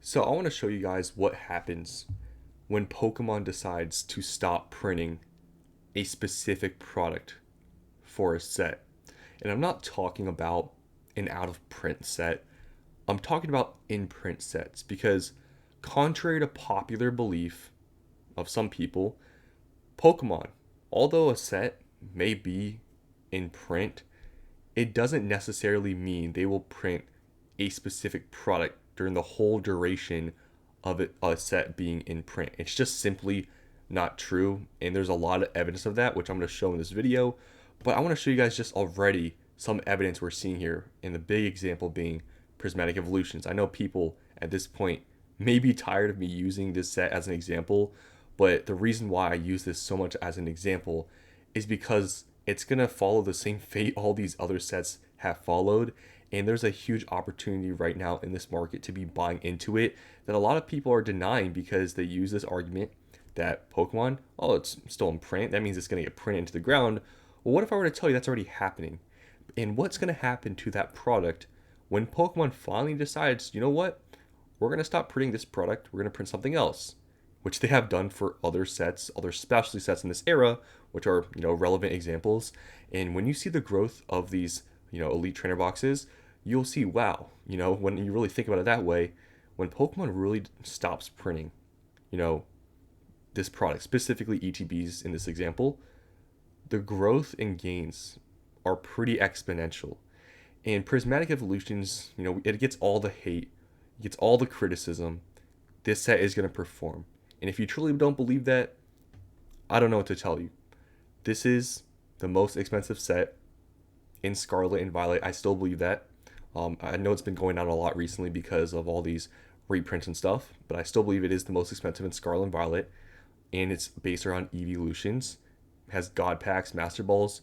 So I want to show you guys what happens when Pokemon decides to stop printing a specific product for a set. And I'm not talking about an out of print set. I'm talking about in print sets because contrary to popular belief of some people, Pokemon, although a set may be in print, it doesn't necessarily mean they will print a specific product during the whole duration of a set being in print. It's just simply not true, and there's a lot of evidence of that, which I'm going to show in this video. But I want to show you guys just already some evidence we're seeing here, and the big example being Prismatic Evolutions. I know people at this point may be tired of me using this set as an example, but the reason why I use this so much as an example is because it's going to follow the same fate all these other sets have followed. And there's a huge opportunity right now in this market to be buying into it that a lot of people are denying because they use this argument that Pokemon, oh, it's still in print. That means it's going to get printed into the ground. Well, what if I were to tell you that's already happening? And what's going to happen to that product when Pokemon finally decides, you know what? We're going to stop printing this product. We're going to print something else, which they have done for other sets, other specialty sets in this era, which are, relevant examples. And when you see the growth of these, elite trainer boxes, you'll see, wow, when you really think about it that way, when Pokemon really stops printing, you know, this product, specifically ETBs in this example, the growth and gains are pretty exponential. And Prismatic Evolutions, it gets all the hate, it gets all the criticism. This set is going to perform. And if you truly don't believe that, I don't know what to tell you. This is the most expensive set in Scarlet and Violet. I still believe that. I know it's been going down a lot recently because of all these reprints and stuff, but I still believe it is the most expensive in Scarlet and Violet. And it's based around evolutions, has God Packs, Master Balls.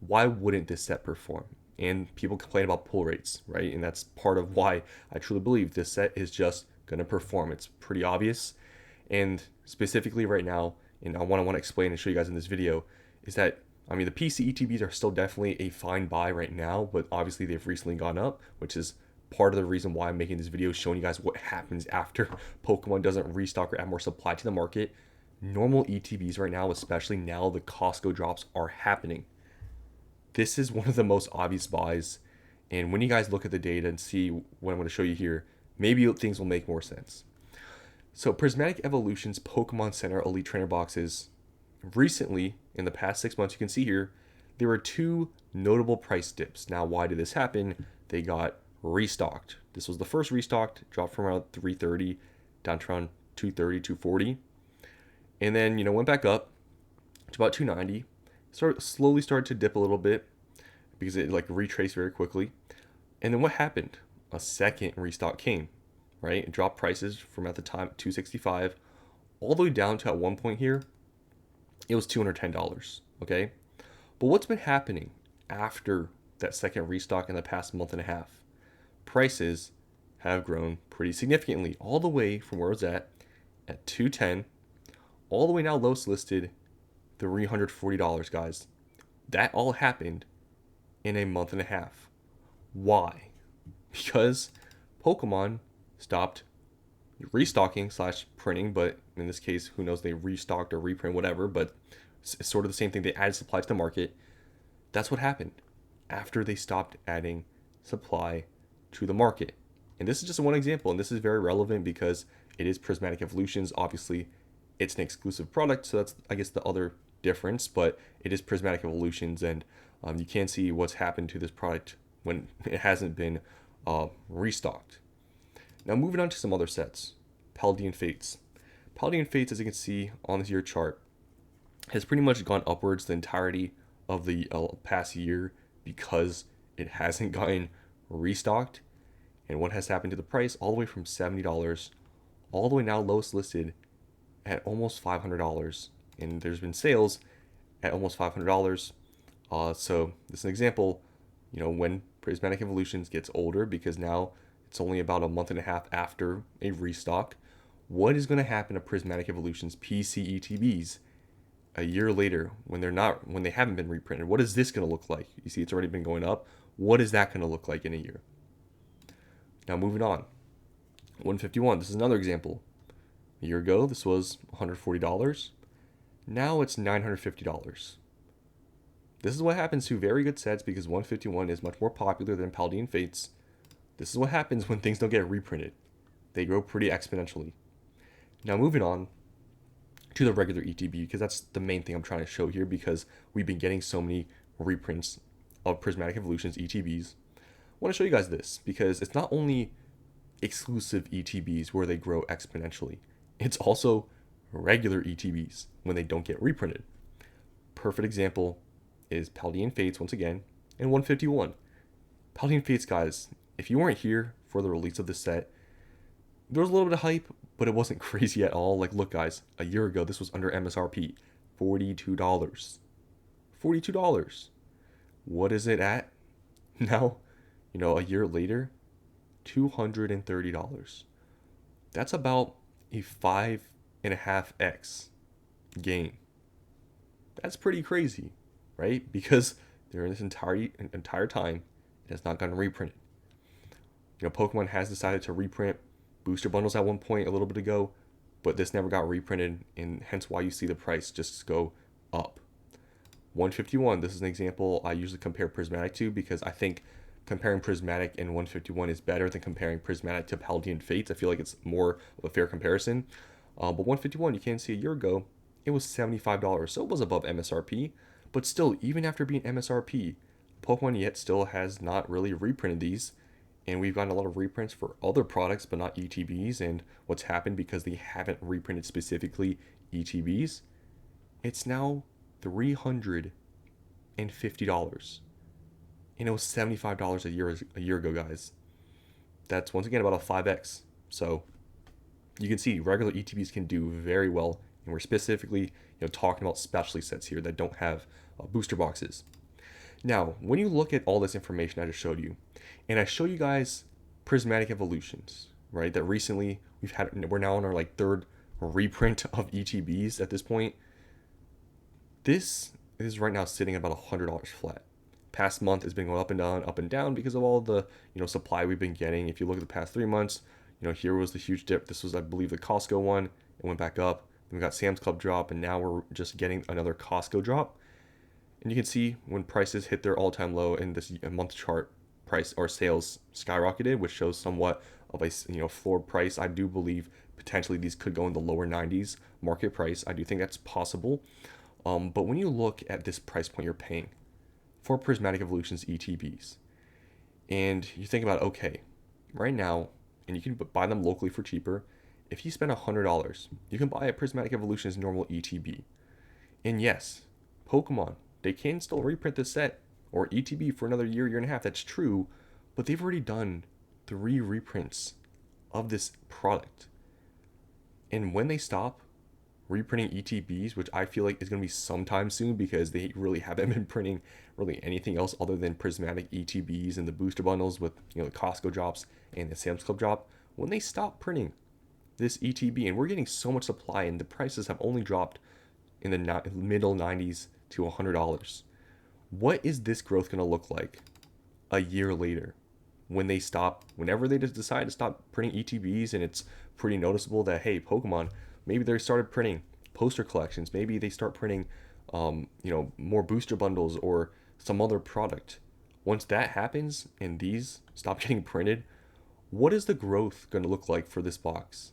Why wouldn't this set perform? And people complain about pull rates, right? And that's part of why I truly believe this set is just going to perform. It's pretty obvious. And specifically right now, and I want to explain and show you guys in this video, is that, the PC ETBs are still definitely a fine buy right now, but obviously they've recently gone up, which is part of the reason why I'm making this video, showing you guys what happens after Pokemon doesn't restock or add more supply to the market. Normal ETBs right now, especially now the Costco drops are happening. This is one of the most obvious buys, and when you guys look at the data and see what I'm going to show you here, maybe things will make more sense. So Prismatic Evolutions Pokemon Center Elite Trainer boxes, recently, in the past 6 months, you can see here, there were two notable price dips. Now, why did this happen? They got restocked. This was the first restocked, dropped from around 330 down to around 230, 240. And then, went back up to about 290. Slowly started to dip a little bit because it retraced very quickly. And then what happened? A second restock came, right? It dropped prices from at the time 265 all the way down to at one point here, it was $210, okay? But what's been happening after that second restock in the past month and a half? Prices have grown pretty significantly, all the way from where it was at 210, all the way now lowest listed $340, guys. That all happened in a month and a half. Why? Because Pokemon stopped restocking / printing, but in this case, who knows, they restocked or reprint, whatever, but it's sort of the same thing. They added supply to the market. That's what happened after they stopped adding supply to the market. And this is just one example, and this is very relevant because it is Prismatic Evolutions. Obviously, it's an exclusive product, so that's, I guess, the other difference, but it is Prismatic Evolutions, and you can see what's happened to this product when it hasn't been restocked. Now, moving on to some other sets. Paldean Fates. Paldean Fates, as you can see on this year chart, has pretty much gone upwards the entirety of the past year because it hasn't gotten restocked. And what has happened to the price, all the way from $70 all the way now lowest listed at almost $500. And there's been sales at almost $500. So this is an example, when Prismatic Evolutions gets older, because now it's only about a month and a half after a restock. What is going to happen to Prismatic Evolutions PC ETBs a year later when they haven't been reprinted? What is this going to look like? You see, it's already been going up. What is that going to look like in a year? Now, moving on. 151, this is another example. A year ago, this was $140. Now it's $950. This is what happens to very good sets because 151 is much more popular than Paldean Fates. This is what happens when things don't get reprinted. They grow pretty exponentially. Now moving on to the regular ETB, because that's the main thing I'm trying to show here, because we've been getting so many reprints of Prismatic Evolutions ETBs. I want to show you guys this because it's not only exclusive ETBs where they grow exponentially, it's also regular ETBs when they don't get reprinted. Perfect example is Paldean Fates once again, and 151. Paldean Fates, guys, if you weren't here for the release of this set, there was a little bit of hype, but it wasn't crazy at all. Like, look, guys, a year ago, this was under MSRP, $42. $42. What is it at now? A year later, $230. That's about a 5.5x gain. That's pretty crazy, right? Because during this entire time, it has not gotten reprinted. Pokemon has decided to reprint booster bundles at one point a little bit ago, but this never got reprinted, and hence why you see the price just go up. 151, this is an example I usually compare Prismatic to because I think comparing Prismatic and 151 is better than comparing Prismatic to Paldean Fates. I feel like it's more of a fair comparison. But 151, you can see a year ago, it was $75, so it was above MSRP, but still, even after being MSRP, Pokemon yet still has not really reprinted these, and we've gotten a lot of reprints for other products, but not ETBs, and what's happened because they haven't reprinted specifically ETBs, it's now $350. And it was $75 a year ago, guys. That's once again about a 5x. So you can see regular ETBs can do very well, and we're specifically talking about specialty sets here that don't have booster boxes. Now, when you look at all this information I just showed you, and I show you guys Prismatic Evolutions, right? That recently we're now on our third reprint of ETBs at this point. This is right now sitting at about $100 flat. Past month has been going up and down because of all the supply we've been getting. If you look at the past 3 months, here was the huge dip. This was, I believe, the Costco one. It went back up. Then we got Sam's Club drop, and now we're just getting another Costco drop. And you can see when prices hit their all-time low in this month chart, price or sales skyrocketed, which shows somewhat of a floor price. I do believe potentially these could go in the lower 90s market price. I do think that's possible. But when you look at this price point you're paying for Prismatic Evolutions ETBs, and you think about, okay, right now, and you can buy them locally for cheaper. If you spend $100, you can buy a Prismatic Evolutions normal ETB. And yes, Pokemon, they can still reprint this set or ETB for another year and a half. That's true, but they've already done 3 reprints of this product. And when they stop reprinting ETBs, which I feel like is going to be sometime soon because they really haven't been printing really anything else other than Prismatic ETBs and the booster bundles with the Costco drops and the Sam's Club drop. When they stop printing this ETB, and we're getting so much supply, and the prices have only dropped in the middle 90s to $100. What is this growth going to look like a year later whenever they just decide to stop printing ETBs, and it's pretty noticeable that, hey, Pokemon, maybe they started printing poster collections, maybe they start printing more booster bundles or some other product. Once that happens and these stop getting printed, what is the growth going to look like for this box?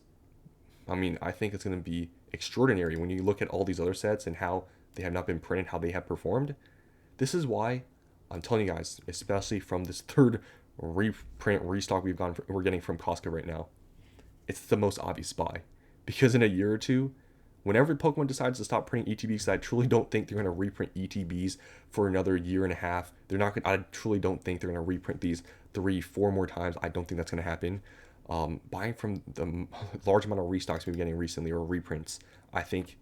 I mean, I think it's going to be extraordinary when you look at all these other sets and how they have not been printed, how they have performed. This is why I'm telling you guys, especially from this third restock we're getting from Costco right now, it's the most obvious buy. Because in a year or two, whenever Pokemon decides to stop printing ETBs, I truly don't think they're going to reprint ETBs for another year and a half. I truly don't think they're going to reprint these 3-4 more times. I don't think that's going to happen. Buying from the large amount of restocks we've been getting recently or reprints, I think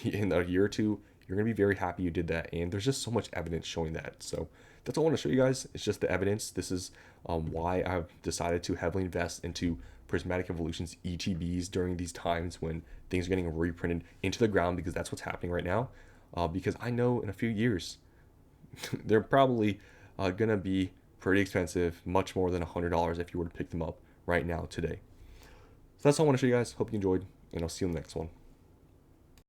in a year or two, you're going to be very happy you did that. And there's just so much evidence showing that. So that's all I want to show you guys. It's just the evidence. This is why I've decided to heavily invest into Prismatic Evolutions ETBs during these times when things are getting reprinted into the ground, because that's what's happening right now. Because I know in a few years, they're probably going to be pretty expensive, much more than $100 if you were to pick them up right now today. So that's all I want to show you guys. Hope you enjoyed, and I'll see you in the next one.